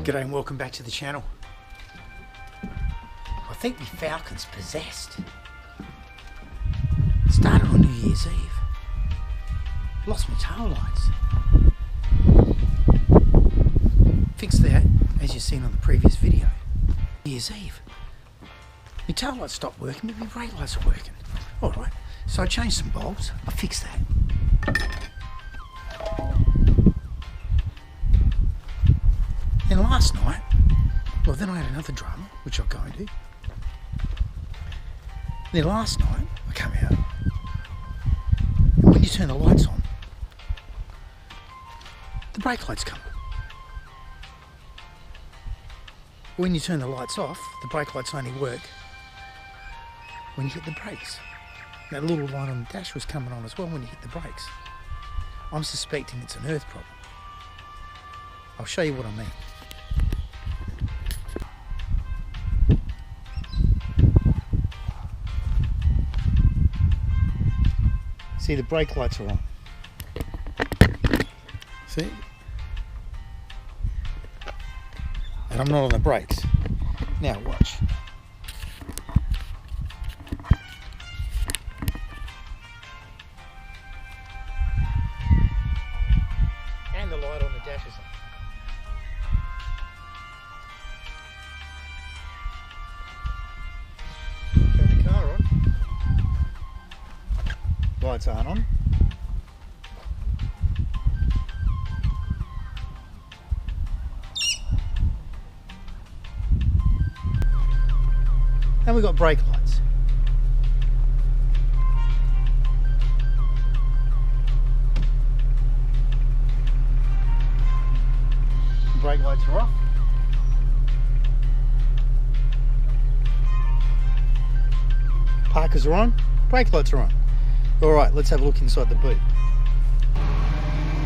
G'day and welcome back to the channel. I think the Falcon's possessed. It started on New Year's Eve. Lost my tail lights. Fixed that, as you've seen on the previous video. New Year's Eve. My tail lights stopped working, but my brake lights are working. Alright, so I changed some bulbs. I fixed that. And last night, well then I had another drama, which I'll go into. Then last night, I come out, and when you turn the lights on, the brake lights come on. When you turn the lights off, the brake lights only work when you hit the brakes. That little line on the dash was coming on as well when you hit the brakes. I'm suspecting it's an earth problem. I'll show you what I mean. See, the brake lights are on. See? And I'm not on the brakes. Now watch. And the light on the dash is on. Turn the car on. Lights aren't on. And we've got brake lights. The brake lights are off. Parkers are on. Brake lights are on. Alright, let's have a look inside the boot.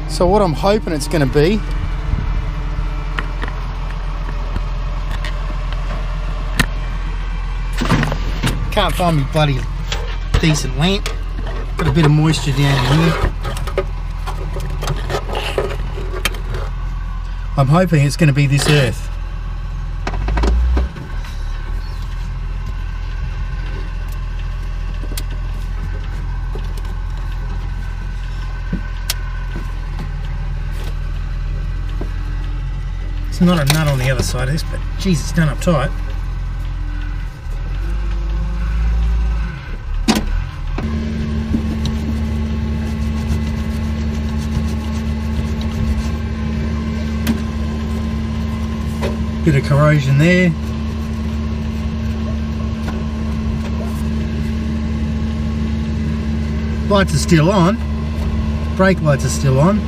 So what I'm hoping it's going to be, can't find me bloody decent lamp, got a bit of moisture down here. I'm hoping it's going to be this earth. It's not a nut on the other side of this, but geez, it's done up tight. Bit of corrosion there. Lights are still on. Brake lights are still on.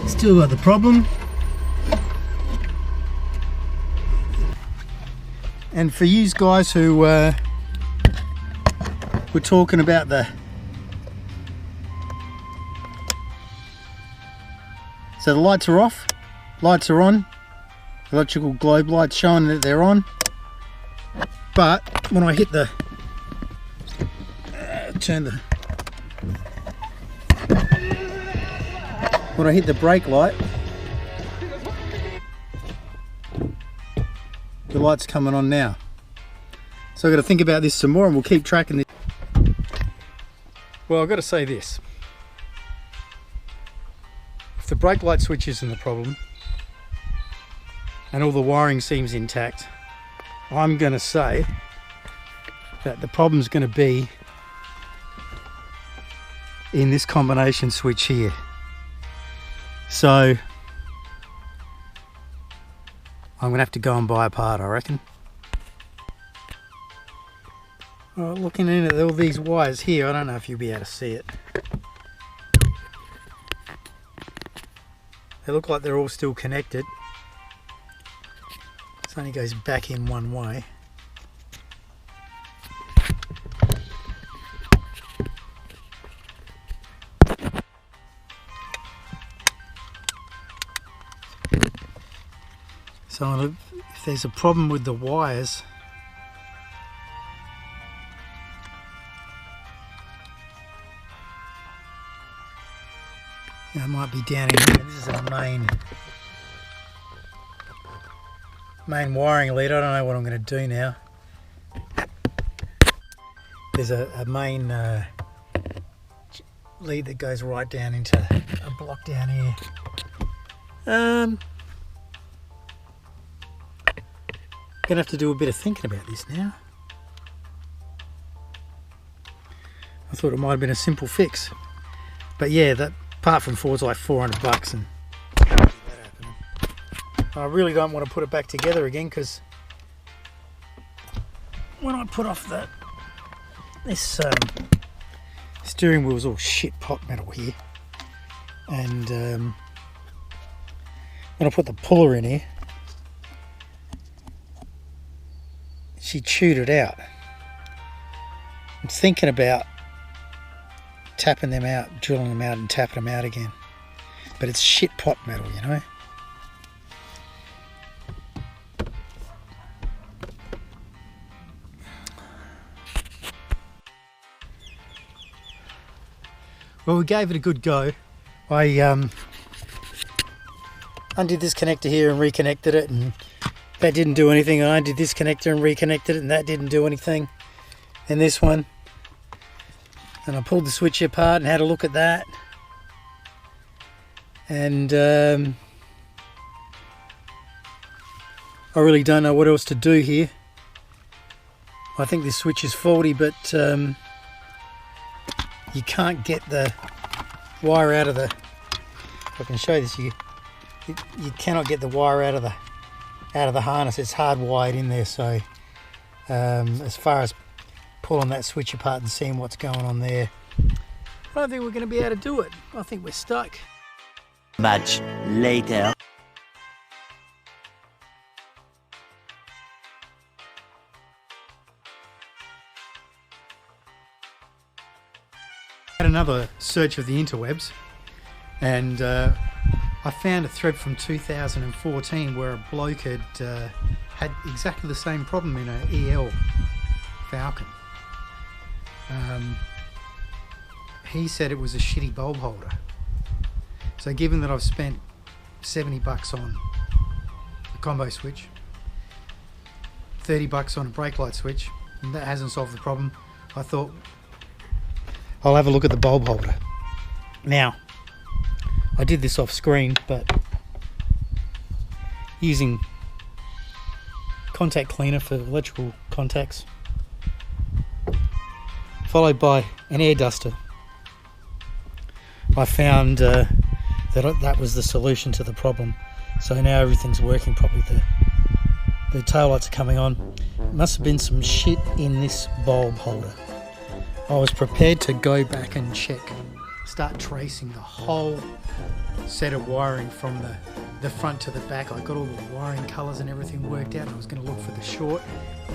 Still got the problem. And for you guys who were talking about so the lights are off, lights are on, electrical globe lights showing that they're on, but when I hit the when I hit the brake light, the light's coming on now. So I've got to think about this some more and we'll keep tracking this. Well, I've got to say this. If the brake light switch isn't the problem and all the wiring seems intact, I'm going to say that the problem's going to be in this combination switch here. So I'm going to have to go and buy a part, I reckon. Looking in at all these wires here, I don't know if you'll be able to see it. They look like they're all still connected. This only goes back in one way. So if there's a problem with the wires, it might be down in here. This is a main wiring lead. I don't know what I'm going to do now. There's a main lead that goes right down into a block down here. Gonna have to do a bit of thinking about this now. I thought it might have been a simple fix, but yeah, that part from Ford's like $400, and I really don't want to put it back together again, because when I put off this steering wheel was all shit pot metal here, and when I put the puller in here, she chewed it out. I'm thinking about tapping them out, drilling them out and tapping them out again, but it's shit pot metal, you know. Well, we gave it a good go. I undid this connector here and reconnected it, and that didn't do anything. I undid this connector and reconnected it, and that didn't do anything. And this one, and I pulled the switch apart and had a look at that, and I really don't know what else to do here. I think this switch is faulty, but you can't get the wire out of the, if I can show this, you cannot get the wire out of the harness. It's hardwired in there, so as far as pulling that switch apart and seeing what's going on there, I don't think we're going to be able to do it. I think we're stuck. Much later. Had another search of the interwebs, and I found a thread from 2014 where a bloke had had exactly the same problem in an EL Falcon. He said it was a shitty bulb holder. So given that I've spent $70 on a combo switch, $30 on a brake light switch, and that hasn't solved the problem, I thought I'll have a look at the bulb holder. Now, I did this off screen, but using contact cleaner for electrical contacts, followed by an air duster, I found that was the solution to the problem. So now everything's working properly. The taillights are coming on. Must have been some shit in this bulb holder. I was prepared to go back and check, start tracing the whole set of wiring from the front to the back. I got all the wiring colours and everything worked out, and I was going to look for the short.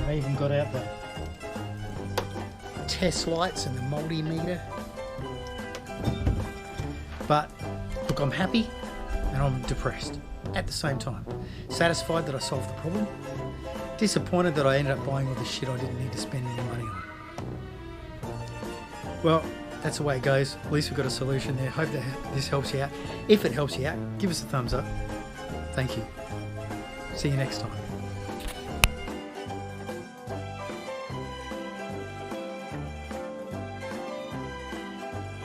I even got out the test lights and the multimeter. But look, I'm happy and I'm depressed at the same time. Satisfied that I solved the problem. Disappointed that I ended up buying all the shit I didn't need to spend any money on. Well, that's the way it goes. At least we've got a solution there. Hope that this helps you out. If it helps you out, give us a thumbs up. Thank you. See you next time.